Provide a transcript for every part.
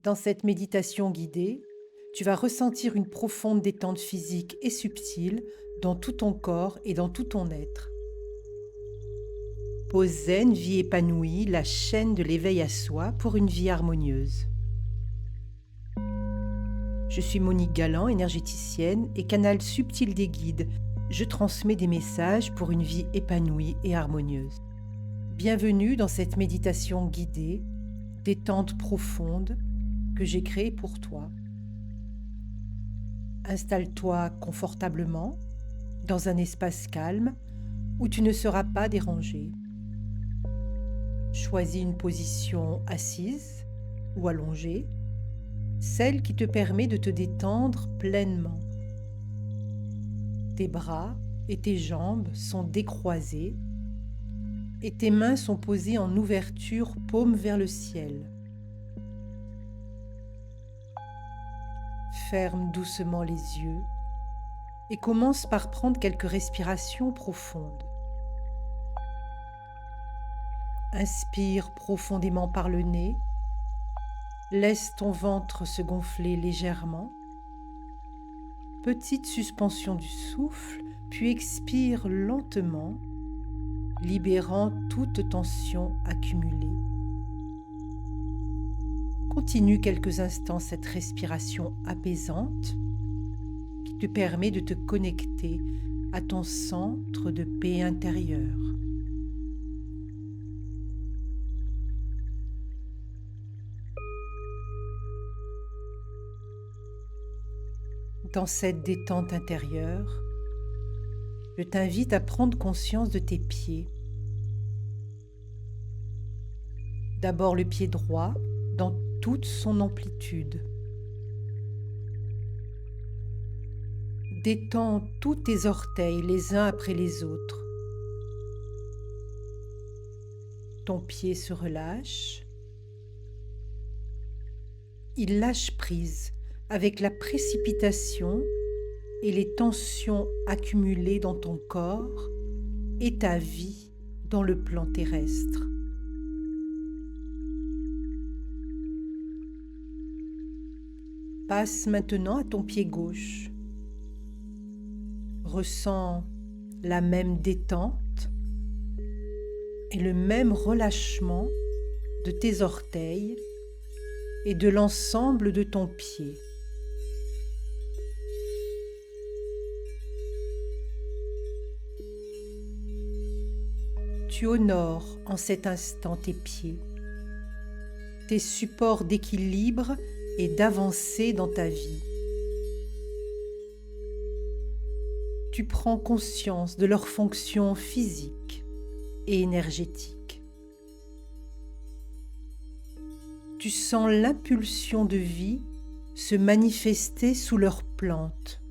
Dans cette méditation guidée, tu vas ressentir une profonde détente physique et subtile dans tout ton corps et dans tout ton être. Pause zen, vie épanouie, la chaîne de l'éveil à soi pour une vie harmonieuse. Je suis Monique Galland, énergéticienne et canal subtil des guides. Je transmets des messages pour une vie épanouie et harmonieuse. Bienvenue dans cette méditation guidée, détente profonde que j'ai créée pour toi. Installe-toi confortablement dans un espace calme où tu ne seras pas dérangé. Choisis une position assise ou allongée, celle qui te permet de te détendre pleinement. Tes bras et tes jambes sont décroisés et tes mains sont posées en ouverture, paume vers le ciel. Ferme doucement les yeux et commence par prendre quelques respirations profondes. Inspire profondément par le nez, laisse ton ventre se gonfler légèrement. Petite suspension du souffle, puis expire lentement, libérant toute tension accumulée. Continue quelques instants cette respiration apaisante qui te permet de te connecter à ton centre de paix intérieure. Dans cette détente intérieure, je t'invite à prendre conscience de tes pieds. D'abord le pied droit dans toute son amplitude. Détends tous tes orteils les uns après les autres. Ton pied se relâche. Il lâche prise avec la précipitation et les tensions accumulées dans ton corps et ta vie dans le plan terrestre. Passe maintenant à ton pied gauche. Ressens la même détente et le même relâchement de tes orteils et de l'ensemble de ton pied. Tu honores en cet instant tes pieds, tes supports d'équilibre et d'avancée dans ta vie. Tu prends conscience de leurs fonctions physiques et énergétiques. Tu sens l'impulsion de vie se manifester sous leurs plantes.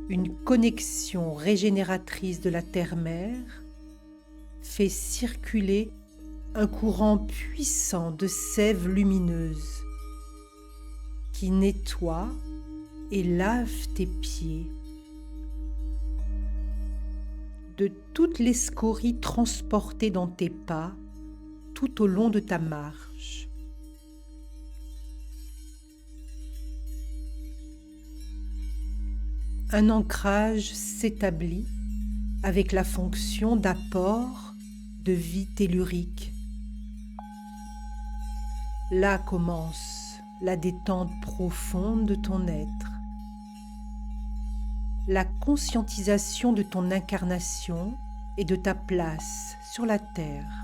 Une connexion régénératrice de la terre-mère fait circuler un courant puissant de sève lumineuse qui nettoie et lave tes pieds de toutes les scories transportées dans tes pas tout au long de ta marche. Un ancrage s'établit avec la fonction d'apport de vie tellurique. Là commence la détente profonde de ton être, la conscientisation de ton incarnation et de ta place sur la terre.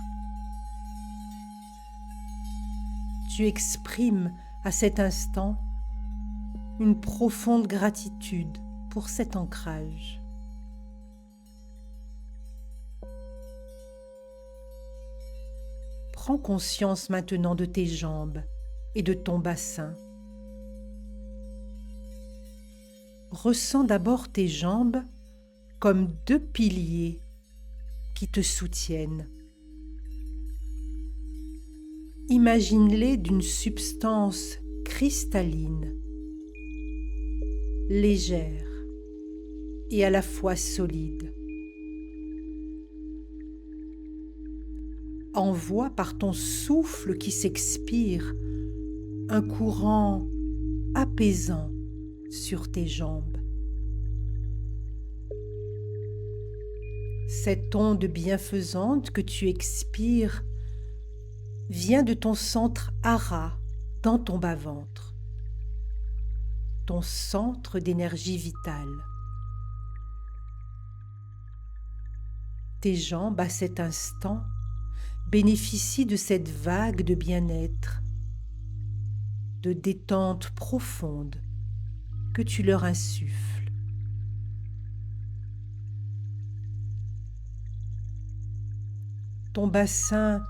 Tu exprimes à cet instant une profonde gratitude pour cet ancrage. Prends conscience maintenant de tes jambes et de ton bassin. Ressens d'abord tes jambes comme deux piliers qui te soutiennent. Imagine-les d'une substance cristalline, légère et à la fois solide. Envoie par ton souffle qui s'expire un courant apaisant sur tes jambes. Cette onde bienfaisante que tu expires vient de ton centre hara dans ton bas-ventre, ton centre d'énergie vitale. Tes jambes, à cet instant, bénéficient de cette vague de bien-être, de détente profonde que tu leur insuffles. Ton bassin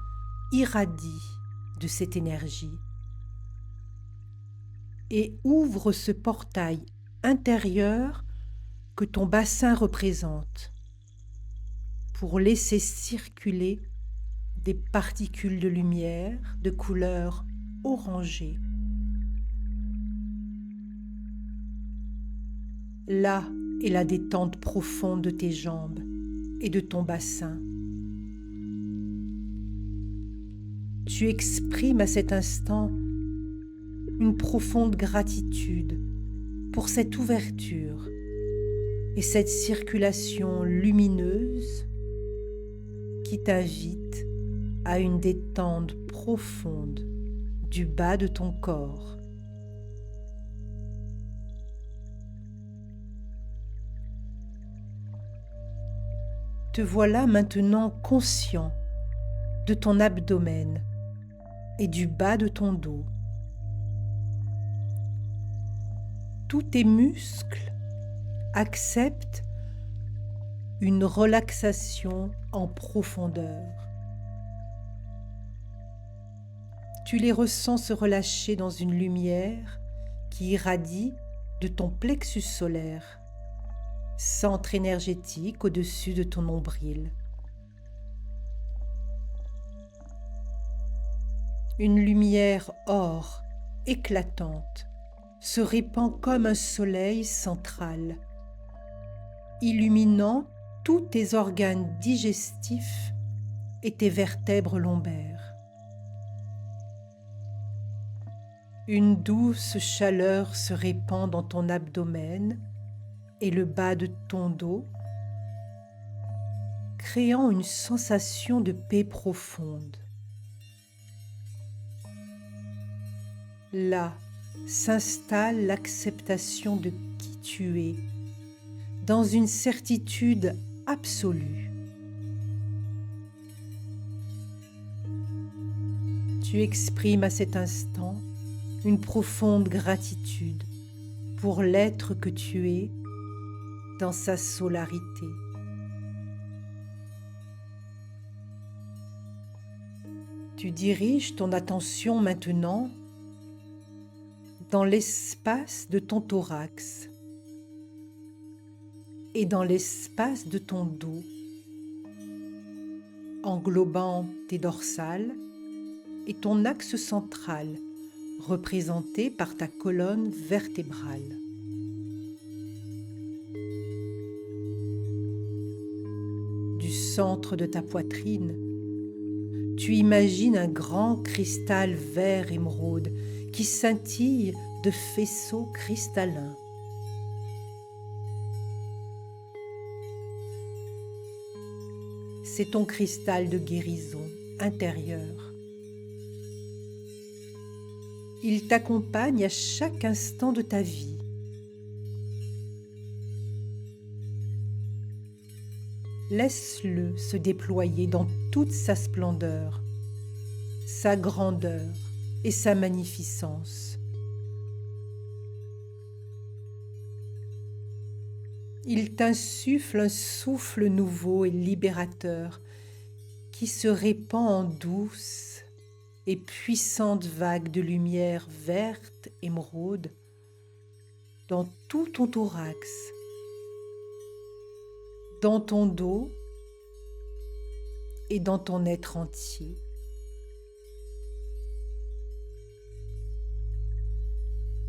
irradie de cette énergie et ouvre ce portail intérieur que ton bassin représente pour laisser circuler des particules de lumière de couleur orangée. Là est la détente profonde de tes jambes et de ton bassin. Tu exprimes à cet instant une profonde gratitude pour cette ouverture et cette circulation lumineuse qui t'invite à une détente profonde du bas de ton corps. Te voilà maintenant conscient de ton abdomen et du bas de ton dos. Tous tes muscles acceptent une relaxation en profondeur. Tu les ressens se relâcher dans une lumière qui irradie de ton plexus solaire, centre énergétique au-dessus de ton nombril. Une lumière or éclatante se répand comme un soleil central, illuminant tous tes organes digestifs et tes vertèbres lombaires. Une douce chaleur se répand dans ton abdomen et le bas de ton dos, créant une sensation de paix profonde. Là s'installe l'acceptation de qui tu es, dans une certitude absolue. Tu exprimes à cet instant une profonde gratitude pour l'être que tu es dans sa solarité. Tu diriges ton attention maintenant dans l'espace de ton thorax et dans l'espace de ton dos, englobant tes dorsales et ton axe central, représenté par ta colonne vertébrale. Du centre de ta poitrine, tu imagines un grand cristal vert émeraude qui scintille de faisceaux cristallins. C'est ton cristal de guérison intérieure. Il t'accompagne à chaque instant de ta vie. Laisse-le se déployer dans toute sa splendeur, sa grandeur et sa magnificence. Il t'insuffle un souffle nouveau et libérateur qui se répand en douces et puissantes vagues de lumière verte émeraude dans tout ton thorax, dans ton dos et dans ton être entier.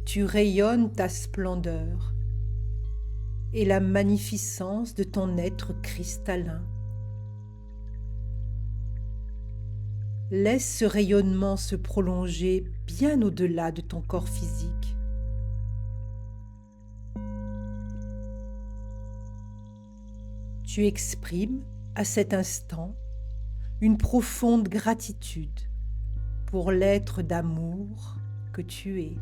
Tu rayonnes ta splendeur et la magnificence de ton être cristallin. Laisse ce rayonnement se prolonger bien au-delà de ton corps physique. Tu exprimes à cet instant une profonde gratitude pour l'être d'amour que tu es.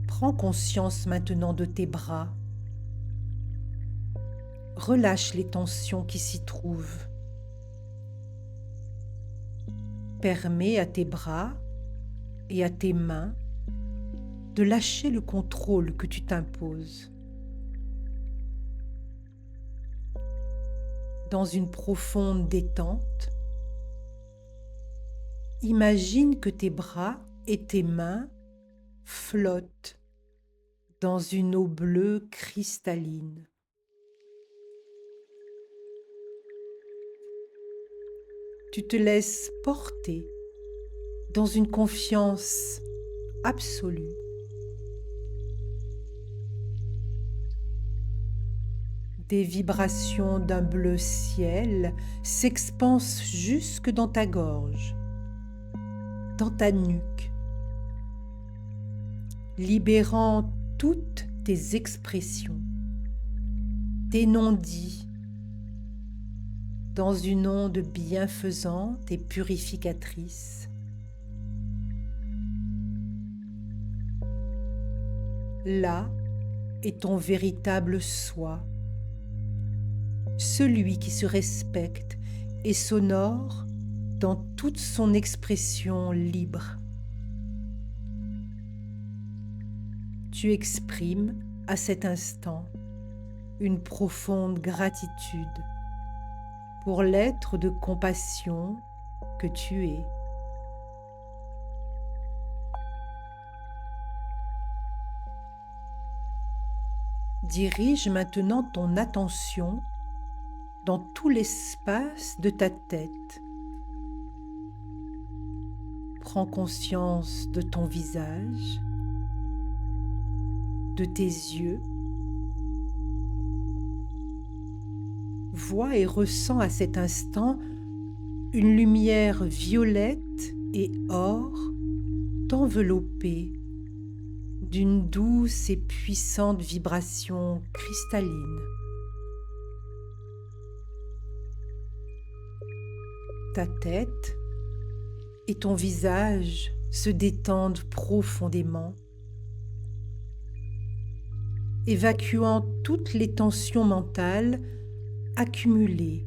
Prends conscience maintenant de tes bras. Relâche les tensions qui s'y trouvent. Permets à tes bras et à tes mains de lâcher le contrôle que tu t'imposes. Dans une profonde détente, imagine que tes bras et tes mains flottent dans une eau bleue cristalline. Tu te laisses porter dans une confiance absolue. Des vibrations d'un bleu ciel s'expansent jusque dans ta gorge, dans ta nuque, libérant toutes tes expressions, tes non-dits, dans une onde bienfaisante et purificatrice. Là est ton véritable soi, celui qui se respecte et s'honore dans toute son expression libre. Tu exprimes à cet instant une profonde gratitude pour l'être de compassion que tu es. Dirige maintenant ton attention dans tout l'espace de ta tête. Prends conscience de ton visage, de tes yeux. Vois et ressens à cet instant une lumière violette et or t'envelopper d'une douce et puissante vibration cristalline. Ta tête et ton visage se détendent profondément, évacuant toutes les tensions mentales accumulées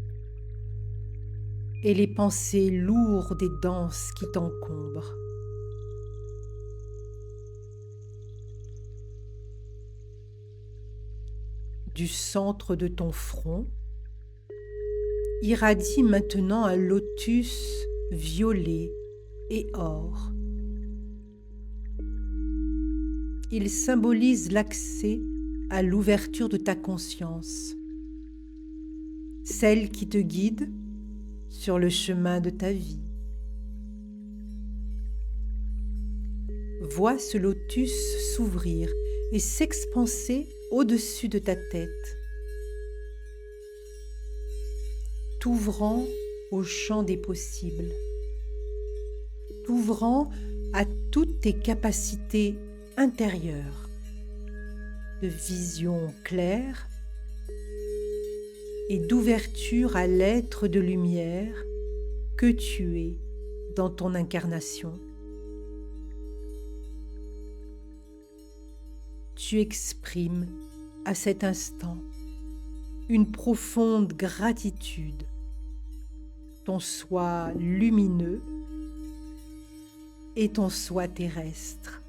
et les pensées lourdes et denses qui t'encombrent. Du centre de ton front, irradie maintenant un lotus violet et or. Il symbolise l'accès à l'ouverture de ta conscience, celle qui te guide sur le chemin de ta vie. Vois ce lotus s'ouvrir et s'expanser au-dessus de ta tête, t'ouvrant au champ des possibles, t'ouvrant à toutes tes capacités intérieures de vision claire et d'ouverture à l'être de lumière que tu es dans ton incarnation. Tu exprimes à cet instant une profonde gratitude, ton soi lumineux et ton soi terrestre.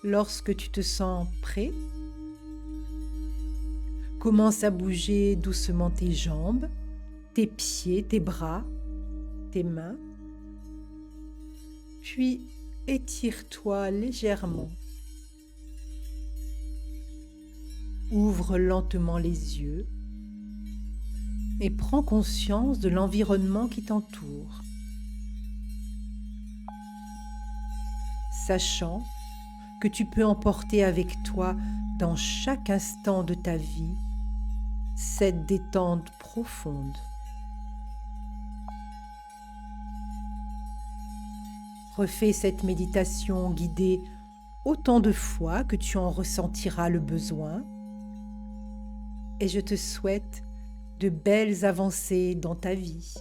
Lorsque tu te sens prêt, commence à bouger doucement tes jambes, tes pieds, tes bras, tes mains. Puis étire-toi légèrement. Ouvre lentement les yeux et prends conscience de l'environnement qui t'entoure, sachant que tu peux emporter avec toi dans chaque instant de ta vie, cette détente profonde. Refais cette méditation guidée autant de fois que tu en ressentiras le besoin et je te souhaite de belles avancées dans ta vie.